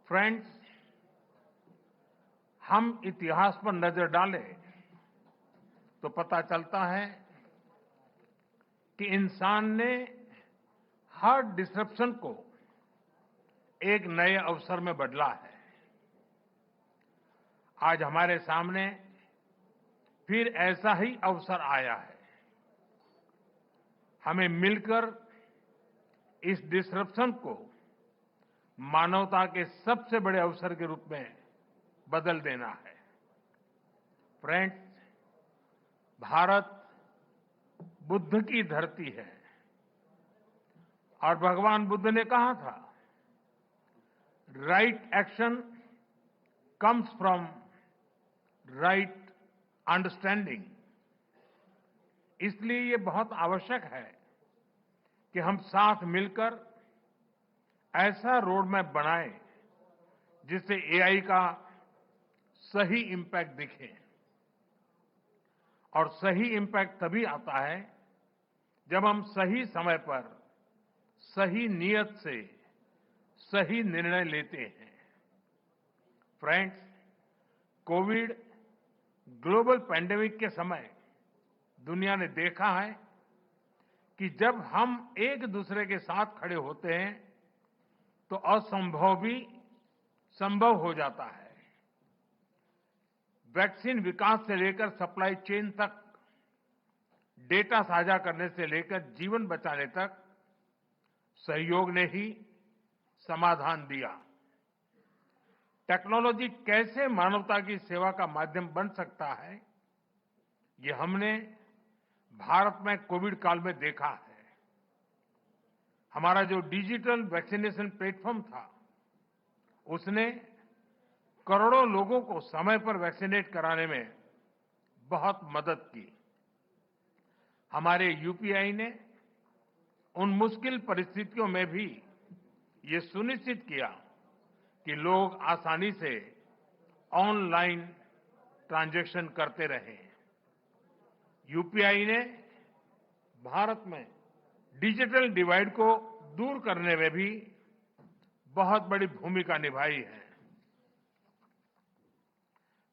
Friends, हम इतिहास पर नजर डालें तो पता चलता है कि इंसान ने हर डिसरप्शन को एक नए अवसर में बदला है। आज हमारे सामने फिर ऐसा ही अवसर आया है। हमें मिलकर इस डिसरप्शन को मानवता के सबसे बड़े अवसर के रूप में बदल देना है। फ्रेंड्स, भारत बुद्ध की धरती है और भगवान बुद्ध ने कहा था, right action comes from right understanding. इसलिए ये बहुत आवश्यक है कि हम साथ मिलकर ऐसा रोड मैप बनाएं जिससे एआई का सही इम्पैक्ट दिखे। और सही इम्पैक्ट तभी आता है जब हम सही समय पर सही नियत से सही निर्णय लेते हैं। फ्रेंड्स, कोविड ग्लोबल पैंडेमिक के समय दुनिया ने देखा है कि जब हम एक दूसरे के साथ खड़े होते हैं तो असंभव भी संभव हो जाता है। वैक्सीन विकास से लेकर सप्लाई चेन तक, डेटा साझा करने से लेकर जीवन बचाने तक सहयोग ने ही समाधान दिया। टेक्नोलॉजी कैसे मानवता की सेवा का माध्यम बन सकता है, ये हमने भारत में कोविड काल में देखा है। हमारा जो डिजिटल वैक्सीनेशन प्लेटफॉर्म था, उसने करोड़ों लोगों को समय पर वैक्सीनेट कराने में बहुत मदद की। हमारे यूपीआई ने उन मुश्किल परिस्थितियों में भी ये सुनिश्चित किया कि लोग आसानी से ऑनलाइन ट्रांजैक्शन करते रहे। यूपीआई ने भारत में डिजिटल डिवाइड को दूर करने में भी बहुत बड़ी भूमिका निभाई है।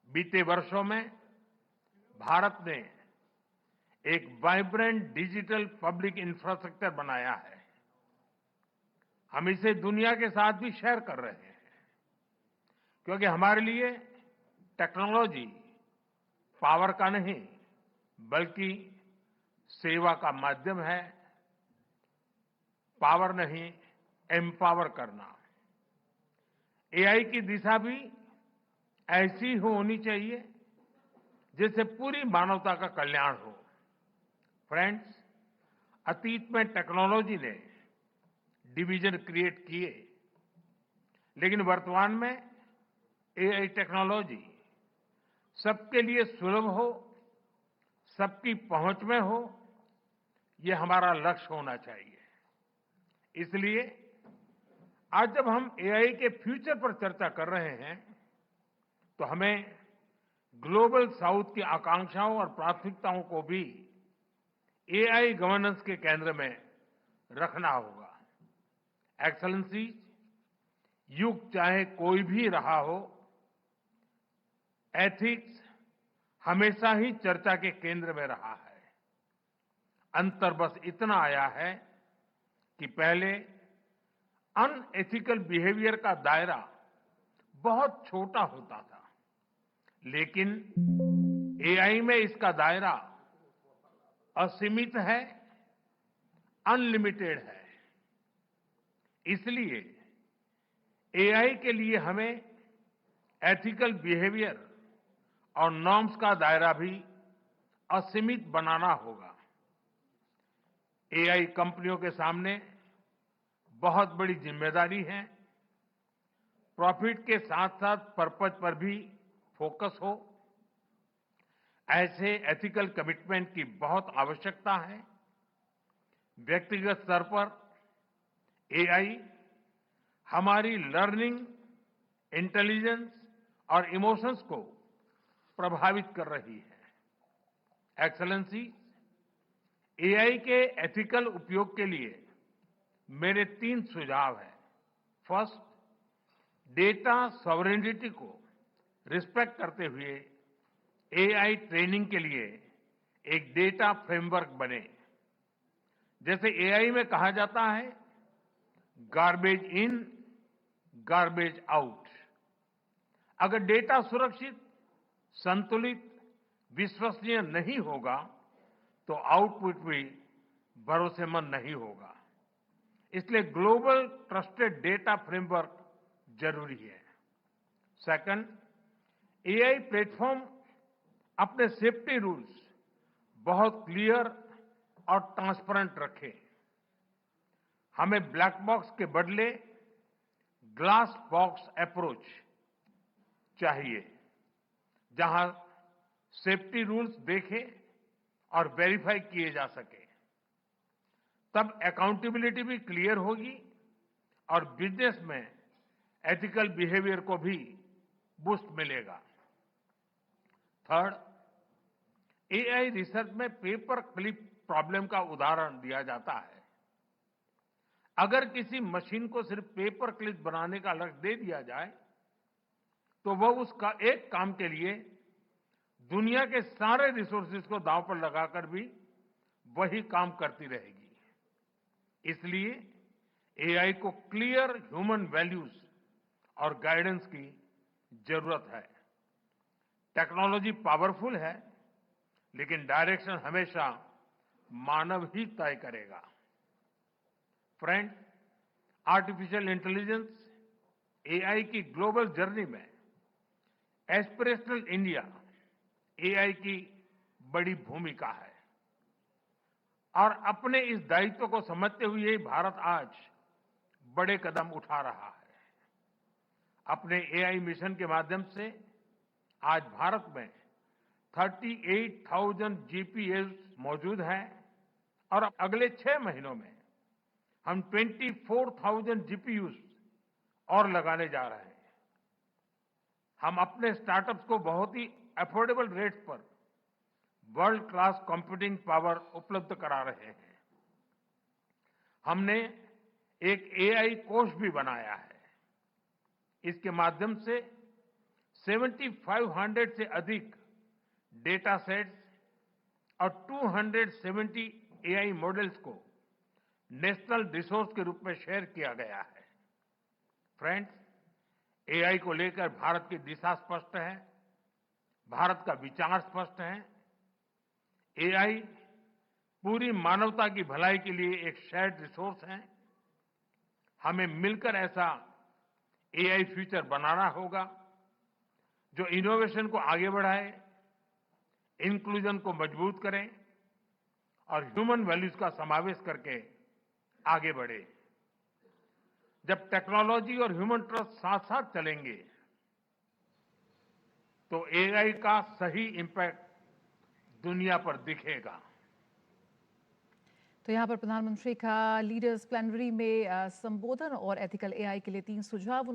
बीते वर्षों में भारत ने एक वाइब्रेंट डिजिटल पब्लिक इंफ्रास्ट्रक्चर बनाया है। हम इसे दुनिया के साथ भी शेयर कर रहे हैं, क्योंकि हमारे लिए टेक्नोलॉजी पावर का नहीं बल्कि सेवा का माध्यम है। पावर नहीं, एम्पावर करना। एआई की दिशा भी ऐसी होनी चाहिए जिससे पूरी मानवता का कल्याण हो। फ्रेंड्स, अतीत में टेक्नोलॉजी ने डिवीजन क्रिएट किए, लेकिन वर्तमान में एआई टेक्नोलॉजी सबके लिए सुलभ हो, सबकी पहुंच में हो, ये हमारा लक्ष्य होना चाहिए। इसलिए आज जब हम एआई के फ्यूचर पर चर्चा कर रहे हैं तो हमें ग्लोबल साउथ की आकांक्षाओं और प्राथमिकताओं को भी एआई गवर्नेंस के केंद्र में रखना होगा। एक्सेलेंसी, युग चाहे कोई भी रहा हो, एथिक्स हमेशा ही चर्चा के केंद्र में रहा है। अंतर बस इतना आया है कि पहले अनएथिकल बिहेवियर का दायरा बहुत छोटा होता था, लेकिन एआई में इसका दायरा असीमित है, अनलिमिटेड है। इसलिए एआई के लिए हमें एथिकल बिहेवियर और नॉर्म्स का दायरा भी असीमित बनाना होगा। एआई कंपनियों के सामने बहुत बड़ी जिम्मेदारी है। प्रॉफिट के साथ साथ पर्पज पर भी फोकस हो, ऐसे एथिकल कमिटमेंट की बहुत आवश्यकता है। व्यक्तिगत स्तर पर एआई हमारी लर्निंग, इंटेलिजेंस और इमोशंस को प्रभावित कर रही है। एक्सेलेंसी, एआई के एथिकल उपयोग के लिए मेरे 3 सुझाव हैं। फर्स्ट, डेटा सॉवरेनिटी को रिस्पेक्ट करते हुए एआई ट्रेनिंग के लिए एक डेटा फ्रेमवर्क बने। जैसे एआई में कहा जाता है, गार्बेज इन, गार्बेज आउट। अगर डेटा सुरक्षित, संतुलित, विश्वसनीय नहीं होगा तो आउटपुट भी भरोसेमंद नहीं होगा। इसलिए ग्लोबल ट्रस्टेड डेटा फ्रेमवर्क जरूरी है। सेकंड, एआई प्लेटफॉर्म अपने सेफ्टी रूल्स बहुत क्लियर और ट्रांसपेरेंट रखे। हमें ब्लैक बॉक्स के बदले ग्लास बॉक्स अप्रोच चाहिए, जहां सेफ्टी रूल्स देखे और वेरीफाई किए जा सके। तब अकाउंटेबिलिटी भी क्लियर होगी और बिजनेस में एथिकल बिहेवियर को भी बूस्ट मिलेगा। थर्ड, एआई रिसर्च में पेपर क्लिप प्रॉब्लम का उदाहरण दिया जाता है। अगर किसी मशीन को सिर्फ पेपर क्लिप बनाने का लक्ष्य दे दिया जाए तो वह उसका एक काम के लिए दुनिया के सारे रिसोर्सेज को दांव पर लगाकर भी वही काम करती रहेगी। इसलिए एआई को क्लियर ह्यूमन वैल्यूज और गाइडेंस की जरूरत है। टेक्नोलॉजी पावरफुल है, लेकिन डायरेक्शन हमेशा मानव ही तय करेगा। फ्रेंड, आर्टिफिशियल इंटेलिजेंस एआई की ग्लोबल जर्नी में एस्पिरेशनल इंडिया एआई की बड़ी भूमिका है और अपने इस दायित्व को समझते हुए भारत आज बड़े कदम उठा रहा है। अपने एआई मिशन के माध्यम से आज भारत में 38,000 जीपीएस मौजूद हैं और अगले 6 महीनों में हम 24,000 जीपीयूज और लगाने जा रहे हैं। हम अपने स्टार्टअप्स को बहुत ही अफोर्डेबल रेट्स पर वर्ल्ड क्लास कंप्यूटिंग पावर उपलब्ध करा रहे हैं। हमने एक एआई कोष भी बनाया है। इसके माध्यम से 7,500 से अधिक डेटा सेट्स और 270 एआई मॉडल्स को नेशनल रिसोर्स के रूप में शेयर किया गया है। फ्रेंड्स, एआई को लेकर भारत की दिशा स्पष्ट है, भारत का विचार स्पष्ट है। एआई पूरी मानवता की भलाई के लिए एक शेयर्ड रिसोर्स है। हमें मिलकर ऐसा एआई फ्यूचर बनाना होगा जो इनोवेशन को आगे बढ़ाए, इंक्लूजन को मजबूत करे और ह्यूमन वैल्यूज का समावेश करके आगे बढ़े। जब टेक्नोलॉजी और ह्यूमन ट्रस्ट साथ साथ चलेंगे तो एआई का सही इंपैक्ट दुनिया पर दिखेगा। तो यहाँ पर प्रधानमंत्री का लीडर्स प्लेनरी में संबोधन और एथिकल एआई के लिए 3 सुझाव